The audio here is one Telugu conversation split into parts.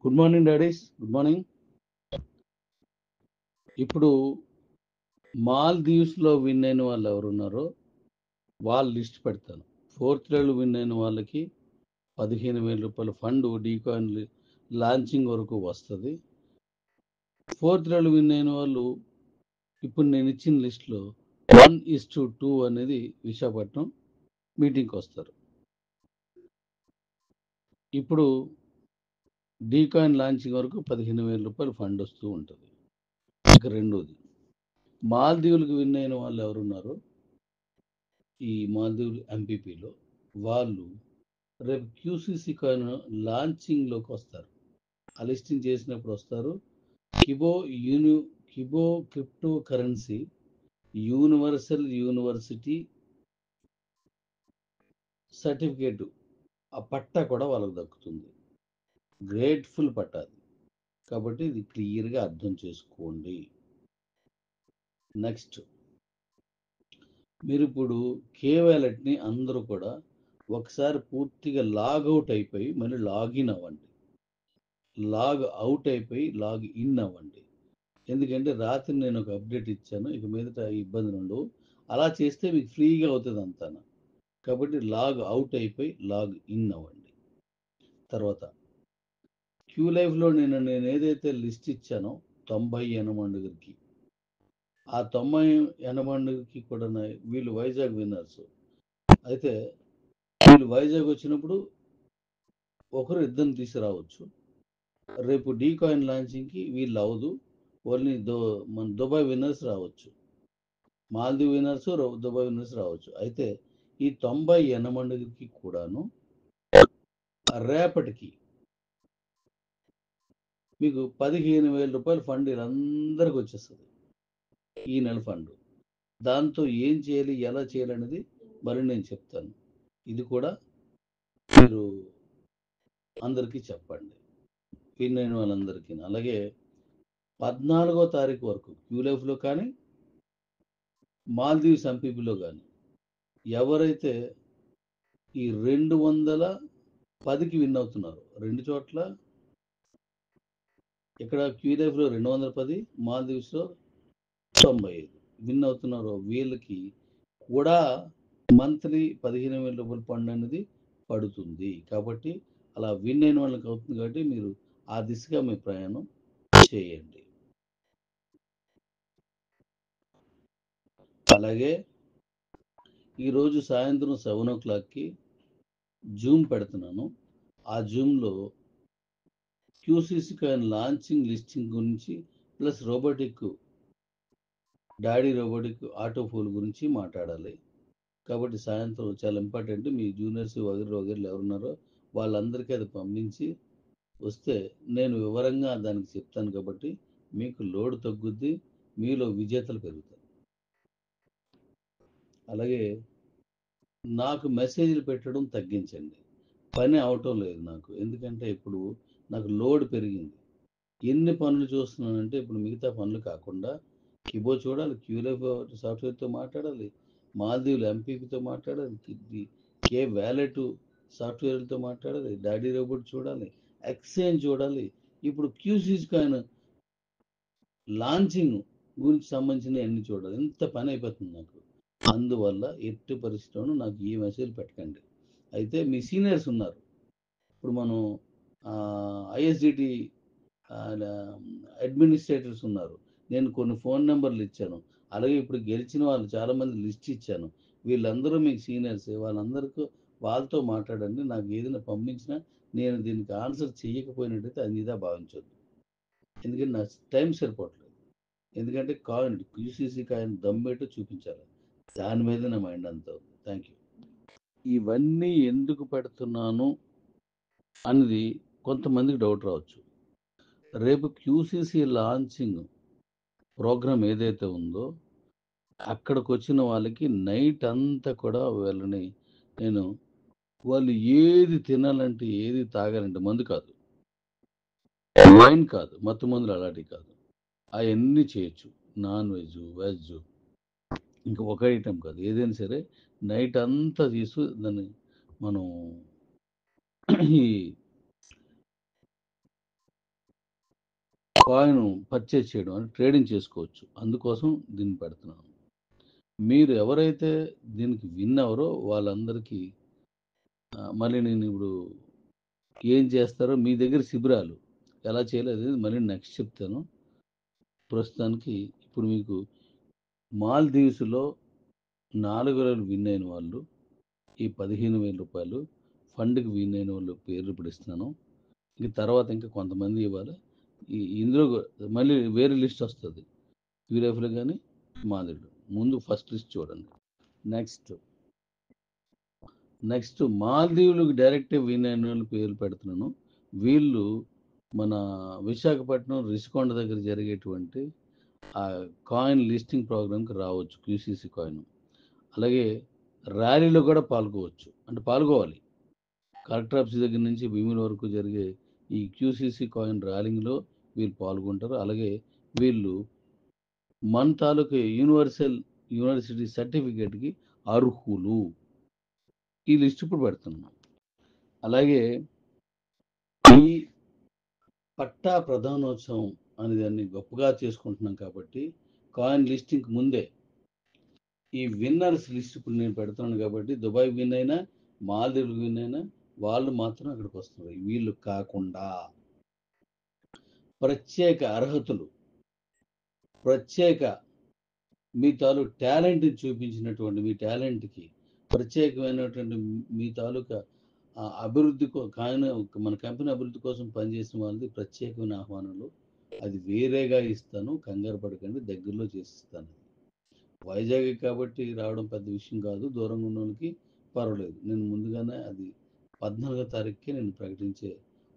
Good morning daddy's, good morning. ఇప్పుడు మాల్దీవ్స్లో విన్ అయిన వాళ్ళు ఎవరున్నారో వాళ్ళ లిస్ట్ పెడతాను. ఫోర్త్ లెవెల్ విన్ అయిన వాళ్ళకి 15,000 రూపాయల ఫండ్ డీకాయిన్ లాంచింగ్ వరకు వస్తుంది. ఫోర్త్ లెవెల్ విన్ అయిన వాళ్ళు ఇప్పుడు నేను ఇచ్చిన లిస్ట్లో 1:2 అనేది విశాఖపట్నం మీటింగ్కి వస్తారు. ఇప్పుడు డీకాయిన్ లాంచింగ్ వరకు 15,000 రూపాయలు ఫండ్ వస్తూ ఉంటుంది. ఇక రెండోది, మాల్దీవులకు విన్ అయిన వాళ్ళు ఎవరున్నారో ఈ మాల్దీవులు ఎంపీపీలో వాళ్ళు రేపు క్యూసీసీ కాయిన్ లాంచింగ్లోకి వస్తారు. ఆ లిస్టింగ్ చేసినప్పుడు వస్తారు. Kibo crypto currency universal university certificate, ఆ పట్టా కూడా వాళ్ళకు దక్కుతుంది. గ్రేట్ఫుల్ పట్టా అది. కాబట్టి ఇది క్లియర్గా అర్థం చేసుకోండి. నెక్స్ట్, మీరు ఇప్పుడు కేవాలెట్ని అందరూ కూడా ఒకసారి పూర్తిగా లాగౌట్ అయిపోయి మళ్ళీ లాగిన్ అవ్వండి. లాగ్ అవుట్ అయిపోయి లాగ్ ఇన్ అవ్వండి. ఎందుకంటే రాత్రి నేను ఒక అప్డేట్ ఇచ్చాను, ఇక మీదట ఇబ్బంది ఉండవు. అలా చేస్తే మీకు ఫ్రీగా అవుతుంది అంతా. కాబట్టి లాగ్ అవుట్ అయిపోయి లాగ్ ఇన్ అవ్వండి. తర్వాత క్యూ లైఫ్లో నేను ఏదైతే లిస్ట్ ఇచ్చానో 90 ఎనమండుగురికి, ఆ 90 ఎనమండుగురికి కూడా వీళ్ళు వైజాగ్ విన్నర్స్ అయితే వీళ్ళు వైజాగ్ వచ్చినప్పుడు ఒకరు ఇద్దరిని తీసుకురావచ్చు. రేపు డీ కాయిన్ లాంచింగ్కి వీళ్ళు అవదు, ఓన్లీ మన దుబాయ్ విన్నర్స్ రావచ్చు. మాల్దీవ్ విన్నర్స్, దుబాయ్ విన్నర్స్ రావచ్చు. అయితే ఈ 90 ఎనమండుగురికి కూడాను రేపటికి మీకు 15,000 రూపాయల ఫండ్ వీళ్ళందరికీ వచ్చేస్తుంది, ఈ నెల ఫండ్. దాంతో ఏం చేయాలి, ఎలా చేయాలి అనేది మరి నేను చెప్తాను. ఇది కూడా మీరు అందరికీ చెప్పండి, విన్ అయిన వాళ్ళందరికీ. అలాగే 14వ తారీఖు వరకు క్యూలైఫ్లో కానీ మాల్దీవ్స్ ఎంపీపీలో కానీ ఎవరైతే ఈ 210కి విన్ అవుతున్నారు, రెండు చోట్ల, ఇక్కడ క్యూలైఫ్లో 210, మాల్దీవ్స్లో 95 విన్ అవుతున్నారో వీళ్ళకి కూడా మంత్లీ 15,000 రూపాయల ఫండ్ అనేది పడుతుంది. కాబట్టి అలా విన్ అయిన వాళ్ళకి అవుతుంది. కాబట్టి మీరు ఆ దిశగా మీ ప్రయాణం చేయండి. అలాగే ఈరోజు సాయంత్రం 7 o'clockకి జూమ్ పెడుతున్నాను. ఆ జూమ్లో క్యూసీసీ కాయిన్ లాంచింగ్ లిస్టింగ్ గురించి plus daddy robotic auto pole గురించి మాట్లాడాలి. కాబట్టి సాయంత్రం చాలా ఇంపార్టెంట్. మీ జూనియర్స్ వగైరు ఎవరున్నారో వాళ్ళందరికీ అది పంపించి వస్తే నేను వివరంగా దానికి చెప్తాను. కాబట్టి మీకు లోడ్ తగ్గుద్ది, మీలో విజేతలు పెరుగుతారు. అలాగే నాకు మెసేజ్లు పెట్టడం తగ్గించండి, పని అవటం లేదు నాకు. ఎందుకంటే ఇప్పుడు నాకు లోడ్ పెరిగింది. ఎన్ని పనులు చూస్తున్నానంటే ఇప్పుడు మిగతా పనులు కాకుండా కిబో చూడాలి, క్యూలైఫ్ సాఫ్ట్వేర్తో మాట్లాడాలి, మాల్దీవులు ఎంపీపీతో మాట్లాడాలి, కే వ్యాలెట్ సాఫ్ట్వేర్లతో మాట్లాడాలి, డాడీ రోబోట్ చూడాలి, ఎక్స్చేంజ్ చూడాలి, ఇప్పుడు క్యూసీస్ కాయిన్ లాంచింగ్ గురించి సంబంధించిన అన్ని చూడాలి. ఇంత పని అయిపోతుంది నాకు. అందువల్ల ఎట్టి పరిస్థితుల్లోనూ నాకు ఈ మెసేజ్ పెట్టకండి. అయితే మీ సీనియర్స్ ఉన్నారు, ఇప్పుడు మనం ఐఎస్డిటి అడ్మినిస్ట్రేటర్స్ ఉన్నారు, నేను కొన్ని ఫోన్ నెంబర్లు ఇచ్చాను. అలాగే ఇప్పుడు గెలిచిన వాళ్ళు చాలామంది లిస్ట్ ఇచ్చాను. వీళ్ళందరూ మీకు సీనియర్స్, వాళ్ళందరికీ వాళ్ళతో మాట్లాడండి. నాకు ఏదైనా పంపించినా నేను దీనికి ఆన్సర్ చేయకపోయినట్టయితే అది ఇదా భావించొద్దు. ఎందుకంటే నా టైం సరిపోవట్లేదు. ఎందుకంటే కాయిన్ క్యూసీసీ కాయిన్ దమ్మేటో చూపించాలి, దాని మీద నా మైండ్ అంతా ఉంది. Thank you. ఇవన్నీ ఎందుకు పెడుతున్నాను అనేది కొంతమందికి డౌట్ రావచ్చు. రేపు క్యూసీసీ లాంచింగ్ ప్రోగ్రామ్ ఏదైతే ఉందో అక్కడికి వచ్చిన వాళ్ళకి నైట్ అంతా కూడా వాళ్ళు ఏది తినాలంటే ఏది తాగాలంటే, మందు కాదు, వైన్ కాదు, మత్తు మందులు అలాంటివి కాదు, అవన్నీ చేయొచ్చు. నాన్ వెజ్, వెజ్, ఇంకా ఒక ఐటెం కాదు, ఏదైనా సరే నైట్ అంతా దాన్ని మనం ఈ కాయిన్ పర్చేజ్ చేయడం అంటే ట్రేడింగ్ చేసుకోవచ్చు. అందుకోసం దీన్ని పెడుతున్నాను. మీరు ఎవరైతే దీనికి విన్ అవ్వరో వాళ్ళందరికీ మళ్ళీ నేను ఇప్పుడు ఏం చేస్తారో మీ దగ్గర శిబిరాలు ఎలా చేయాలో అది మళ్ళీ నెక్స్ట్ చెప్తాను. ప్రస్తుతానికి ఇప్పుడు మీకు మాల్దీవ్స్లో 4,000 విన్ అయిన వాళ్ళు, ఈ 15,000 రూపాయలు ఫండ్కి విన్ అయిన వాళ్ళు పేర్లు ఇప్పుడు ఇస్తున్నాను. ఇంక తర్వాత ఇంకా కొంతమంది ఇవ్వాలి. ఇందులో మళ్ళీ వేరే లిస్ట్ వస్తుంది, యూరేఫ్లో కానీ మాదిరిలో. ముందు ఫస్ట్ లిస్ట్ చూడండి. నెక్స్ట్ మాల్దీవులకు డైరెక్ట్ విన్ అయిన వాళ్ళు పేర్లు పెడుతున్నాను. వీళ్ళు మన విశాఖపట్నం రిషికొండ దగ్గర జరిగేటువంటి ఆ కాయిన్ లిస్టింగ్ ప్రోగ్రామ్కి రావచ్చు, క్యూసీసీ కాయిన్. అలాగే ర్యాలీలో కూడా పాల్గొవచ్చు, అంటే పాల్గొవాలి. కలెక్టర్ ఆఫీస్ దగ్గర నుంచి భీముల వరకు జరిగే ఈ క్యూసీసీ కాయిన్ ర్యాలీలో వీళ్ళు పాల్గొంటారు. అలాగే వీళ్ళు మన తాలూకు యూనివర్సిటీ సర్టిఫికేట్కి అర్హులు. ఈ లిస్ట్ ఇప్పుడు పెడుతున్నాం. అలాగే ఈ పట్టా ప్రధానోత్సవం అనే దాన్ని గొప్పగా చేసుకుంటున్నాం కాబట్టి కాయిన్ లిస్టింగ్కి ముందే ఈ విన్నర్స్ లిస్ట్ ఇప్పుడు నేను పెడుతున్నాను కాబట్టి దుబాయ్ విన్ అయినా మాల్దీవులు విన్ అయినా వాళ్ళు మాత్రం అక్కడికి వస్తున్నారు. వీళ్ళు కాకుండా ప్రత్యేక అర్హతలు, ప్రత్యేక మీ తాలూకు టాలెంట్ని చూపించినటువంటి మీ టాలెంట్కి ప్రత్యేకమైనటువంటి మీ తాలూకా అభివృద్ధి మన కంపెనీ అభివృద్ధి కోసం పనిచేసిన వాళ్ళది ప్రత్యేకమైన ఆహ్వానాలు. అది వేరేగా ఇస్తాను, కంగారు పడకండి, దగ్గరలో చేసిస్తాను. వైజాగ్ కాబట్టి రావడం పెద్ద విషయం కాదు, దూరంగా ఉన్న వాళ్ళకి పర్వాలేదు. నేను ముందుగానే అది 14వ తారీఖుకి నేను ప్రకటించే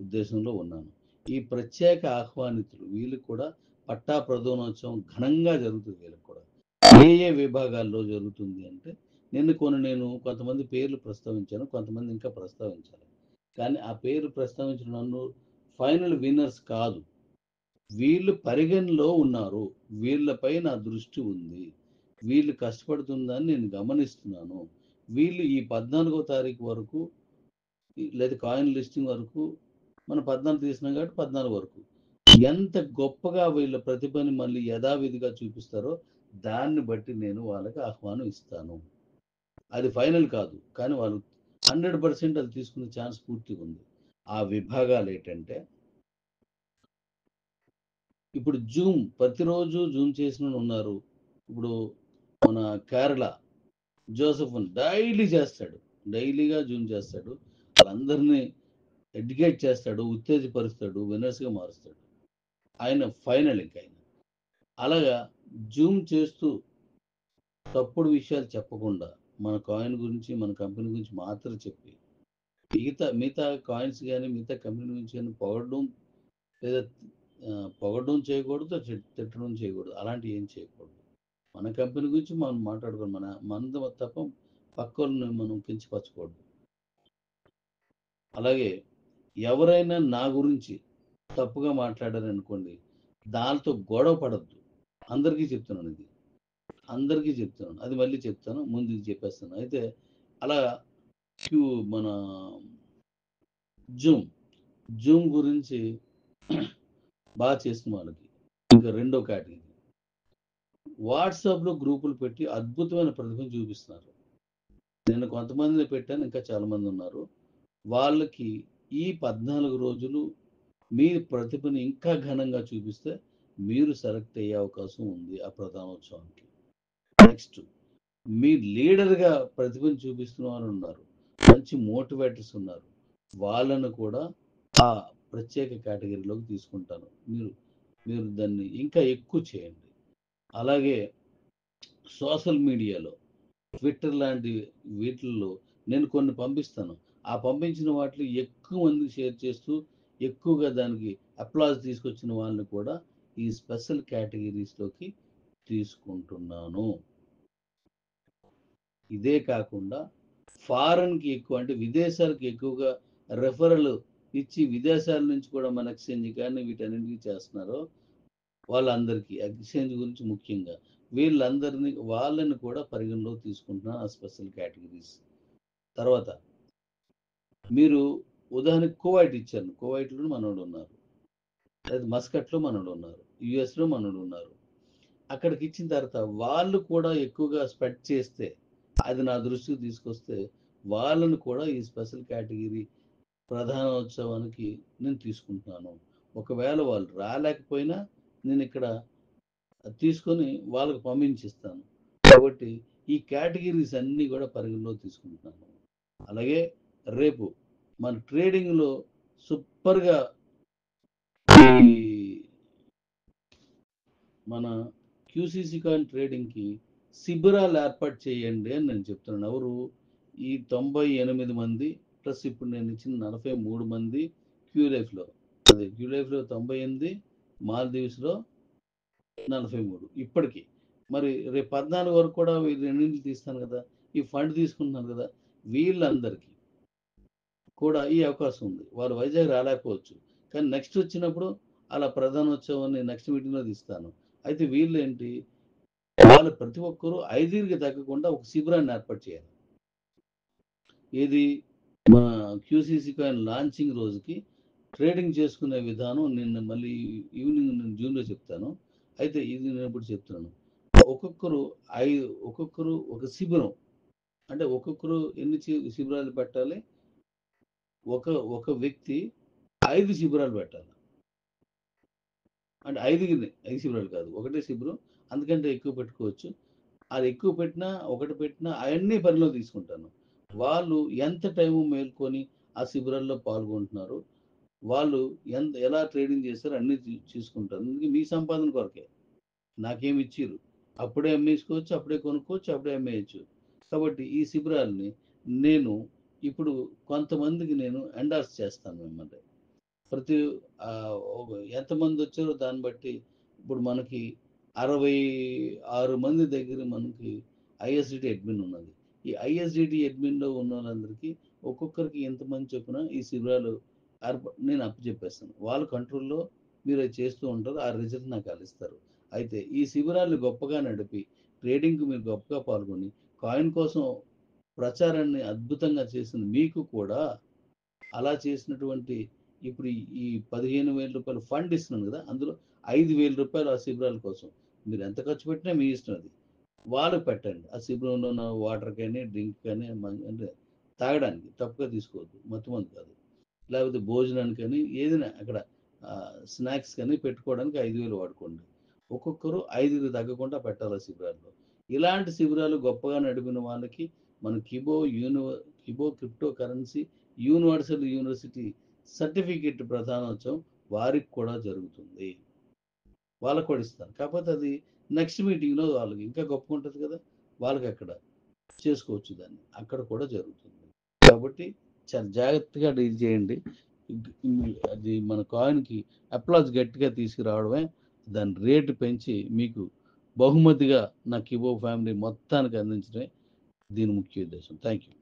ఉద్దేశంలో ఉన్నాను. ఈ ప్రత్యేక ఆహ్వానితులు వీళ్ళకి కూడా పట్టా ప్రధానోత్సవం ఘనంగా జరుగుతుంది. వీళ్ళకి కూడా ఏ విభాగాల్లో జరుగుతుంది అంటే నేను కొంతమంది పేర్లు ప్రస్తావించాను, కొంతమంది ఇంకా ప్రస్తావించాలి. కానీ ఆ పేరు ప్రస్తావించిన నన్ను ఫైనల్ విన్నర్స్ కాదు, వీళ్ళు పరిగణలో ఉన్నారు, వీళ్ళపై నా దృష్టి ఉంది, వీళ్ళు కష్టపడుతుందని నేను గమనిస్తున్నాను. వీళ్ళు ఈ 14వ తారీఖు వరకు లేదా కాయిన్ లిస్టింగ్ వరకు, మనం 14 తీసినాం కాబట్టి 14 వరకు ఎంత గొప్పగా వీళ్ళ ప్రతిభని మళ్ళీ యథావిధిగా చూపిస్తారో దాన్ని బట్టి నేను వాళ్ళకి ఆహ్వానం ఇస్తాను. అది ఫైనల్ కాదు, కానీ వాళ్ళు 100% అది తీసుకునే ఛాన్స్ పూర్తిగా ఉంది. ఆ విభాగాలు ఏంటంటే, ఇప్పుడు జూమ్ ప్రతిరోజు జూమ్ చేసిన ఉన్నారు. ఇప్పుడు మన కేరళ జోసెఫ్ డైలీ చేస్తాడు, డైలీగా జూమ్ చేస్తాడు, వాళ్ళందరినీ ఎడ్యుకేట్ చేస్తాడు, ఉత్తేజపరుస్తాడు, విన్నర్స్గా మారుస్తాడు. ఆయన ఫైనల్ ఇంకా ఆయన అలాగా జూమ్ చేస్తూ తప్పుడు విషయాలు చెప్పకుండా మన కాయిన్ గురించి మన కంపెనీ గురించి మాత్రం చెప్పి మిగతా కాయిన్స్ కానీ మిగతా కంపెనీ గురించి కానీ పొగడడం లేదా పొగడడం చేయకూడదు, తిట్టడం చేయకూడదు, అలాంటివి ఏం చేయకూడదు. మన కంపెనీ గురించి మనం మాట్లాడుకోవాలి, మనది తప్ప పక్క వాళ్ళని మనం కించపరచకూడదు. అలాగే ఎవరైనా నా గురించి తప్పుగా మాట్లాడారనుకోండి, దాంతో గొడవ పడద్దు. అందరికీ చెప్తున్నాను, అది మళ్ళీ చెప్తాను, ముందు ఇది చెప్పేస్తాను. అయితే అలా మన జూమ్ గురించి బాగా చేసిన వాళ్ళకి ఇంకా రెండో కేటగిరీ వాట్సాప్లో గ్రూపులు పెట్టి అద్భుతమైన ప్రతిభను చూపిస్తున్నారు. నేను కొంతమందిని పెట్టాను, ఇంకా చాలా మంది ఉన్నారు. వాళ్ళకి ఈ 14 రోజులు మీ ప్రతిభని ఇంకా ఘనంగా చూపిస్తే మీరు సెలెక్ట్ అయ్యే అవకాశం ఉంది ఆ ప్రధానోత్సవానికి. నెక్స్ట్, మీ లీడర్గా ప్రతిభను చూపిస్తున్న వాళ్ళు ఉన్నారు, మంచి మోటివేటర్స్ ఉన్నారు, వాళ్ళను కూడా ఆ ప్రత్యేక కేటగిరీలోకి తీసుకుంటాను. మీరు దాన్ని ఇంకా ఎక్కువ చేయండి. అలాగే సోషల్ మీడియాలో ట్విట్టర్ లాంటి వీటిల్లో నేను కొన్ని పంపిస్తాను. ఆ పంపించిన వాటిలో ఎక్కువ మందికి షేర్ చేస్తూ ఎక్కువగా దానికి అప్లాజ్ తీసుకొచ్చిన వాళ్ళని కూడా ఈ స్పెషల్ కేటగిరీస్లోకి తీసుకుంటున్నాను. ఇదే కాకుండా ఫారెన్కి ఎక్కువ, అంటే విదేశాలకు ఎక్కువగా రెఫరల్ ఇచ్చి విదేశాల నుంచి కూడా మన ఎక్స్చేంజ్ కానీ వీటన్నింటికి చేస్తున్నారో వాళ్ళందరికీ ఎక్స్చేంజ్ గురించి ముఖ్యంగా వాళ్ళని కూడా పరిగణలో తీసుకుంటున్నాను ఆ స్పెషల్ కేటగిరీస్. తర్వాత మీరు ఉదాహరణకి కువైట్ ఇచ్చాను, కువైట్లో మనోళ్ళు ఉన్నారు. లేదా మస్కట్లో మనోళ్ళు ఉన్నారు, యుఎస్లో మనోళ్ళు ఉన్నారు. అక్కడికి ఇచ్చిన తర్వాత వాళ్ళు కూడా ఎక్కువగా స్పెడ్ చేస్తే, అది నా దృష్టికి తీసుకొస్తే, వాళ్ళని కూడా ఈ స్పెషల్ కేటగిరీ ప్రధానోత్సవానికి నేను తీసుకుంటున్నాను. ఒకవేళ వాళ్ళు రాలేకపోయినా నేను ఇక్కడ తీసుకొని వాళ్ళకి పంపించిస్తాను. కాబట్టి ఈ కేటగిరీస్ అన్నీ కూడా పరిగణలో తీసుకుంటున్నాను. అలాగే రేపు మన ట్రేడింగ్లో సూపర్గా ఈ మన క్యూసీసీ కాయిన్ ట్రేడింగ్కి శిబిరాలు ఏర్పాటు చేయండి అని నేను చెప్తున్నాను. ఎవరు? ఈ 98 మంది ప్లస్ ఇప్పుడు నేను ఇచ్చిన 43 మంది క్యూలైఫ్లో, అదే క్యూలైఫ్లో 98, మాల్దీవ్స్లో 43 ఇప్పటికీ. మరి రేపు 14 వరకు కూడా వీళ్ళు రెండింటిని తీస్తాను కదా, ఈ ఫండ్ తీసుకుంటున్నాను కదా, వీళ్ళందరికీ కూడా ఈ అవకాశం ఉంది. వాళ్ళు వైజాగ్ రాలేకపోవచ్చు, కానీ నెక్స్ట్ వచ్చినప్పుడు అలా ప్రధానోత్సవాన్ని నెక్స్ట్ మీటింగ్లో తీస్తాను. అయితే వీళ్ళు ఏంటి, వాళ్ళు ప్రతి ఒక్కరూ 5కి తగ్గకుండా ఒక శిబిరాన్ని ఏర్పాటు చేయాలి. ఏది? మన క్యూసీసీ కాయిన్ లాంచింగ్ రోజుకి ట్రేడింగ్ చేసుకునే విధానం నిన్న మళ్ళీ ఈవినింగ్ నేను జూన్లో చెప్తాను. అయితే ఇది నేను ఇప్పుడు చెప్తున్నాను. ఒక్కొక్కరు ఒక శిబిరం, అంటే ఒక్కొక్కరు ఎన్ని శిబిరాలు పెట్టాలి, ఒక ఒక వ్యక్తి 5 శిబిరాలు పెట్టాలి. అంటే 5 శిబిరాలు కాదు, ఒకటే శిబిరం, అందుకంటే ఎక్కువ పెట్టుకోవచ్చు. అది ఎక్కువ పెట్టినా, ఒకటి పెట్టినా అవన్నీ పరిలో తీసుకుంటాను. వాళ్ళు ఎంత టైము మేల్కొని ఆ శిబిరాల్లో పాల్గొంటున్నారు, వాళ్ళు ఎలా ట్రేడింగ్ చేస్తారో అన్నీ చూసుకుంటారు. అందుకే మీ సంపాదన కొరకే నాకేమి ఇచ్చిర్రు, అప్పుడే అమ్మేసుకోవచ్చు, అప్పుడే కొనుక్కోవచ్చు, అప్పుడే అమ్మేయచ్చు. కాబట్టి ఈ శిబిరాల్ని నేను ఇప్పుడు కొంతమందికి నేను ఎండార్స్ చేస్తాను మిమ్మల్ని. ప్రతి ఎంతమంది వచ్చారో దాన్ని బట్టి ఇప్పుడు మనకి 66 మంది దగ్గర మనకి ఐఎస్డిటి అడ్మిన్ ఉన్నది. ఈ ఐఎస్డిటి అడ్మిన్లో ఉన్న వాళ్ళందరికీ ఒక్కొక్కరికి ఎంతమంది చొప్పున ఈ శిబిరాలు నేను అప్పచెప్పేస్తాను. వాళ్ళ కంట్రోల్లో మీరు అది చేస్తూ ఉంటారు, ఆ రిజల్ట్ నాకు ఇస్తారు. అయితే ఈ శిబిరాలు గొప్పగా నడిపి ట్రేడింగ్కి మీరు గొప్పగా పాల్గొని కాయిన్ కోసం ప్రచారాన్ని అద్భుతంగా చేసిన మీకు కూడా అలా చేసినటువంటి ఇప్పుడు ఈ 15,000 రూపాయలు ఫండ్ ఇస్తున్నాను కదా, అందులో 5,000 రూపాయలు ఆ శిబిరాల కోసం మీరు ఎంత ఖర్చు పెట్టినా మీ ఇష్టం, అది వాళ్ళకి పెట్టండి. ఆ శిబిరంలో ఉన్న వాటర్ కానీ డ్రింక్ కానీ అంటే తాగడానికి తప్పుగా తీసుకోవద్దు, మొత్తం కాదు. లేకపోతే భోజనానికి కానీ ఏదైనా అక్కడ స్నాక్స్ కానీ పెట్టుకోవడానికి 5,000 వాడుకోండి. ఒక్కొక్కరు 5కి తగ్గకుండా పెట్టాలి శిబిరాల్లో. ఇలాంటి శిబిరాలు గొప్పగా నడిపిన వాళ్ళకి మన Kibo crypto currency universal university certificate ప్రధానోత్సవం వారికి కూడా జరుగుతుంది. వాళ్ళకు కూడా ఇస్తాను. కాకపోతే అది నెక్స్ట్ మీటింగ్లో వాళ్ళకి ఇంకా గొప్పగా ఉంటుంది కదా, వాళ్ళకి అక్కడ చేసుకోవచ్చు, దాన్ని అక్కడ కూడా జరుగుతుంది. కాబట్టి చాలా జాగ్రత్తగా డీల్ చేయండి. అది మన కాయిన్కి అప్లాజ్ గట్టిగా తీసుకురావడమే, దాని రేటు పెంచి మీకు బహుమతిగా నా కిబో ఫ్యామిలీ మొత్తానికి అందించడమే దీని ముఖ్య ఉద్దేశం. Thank you.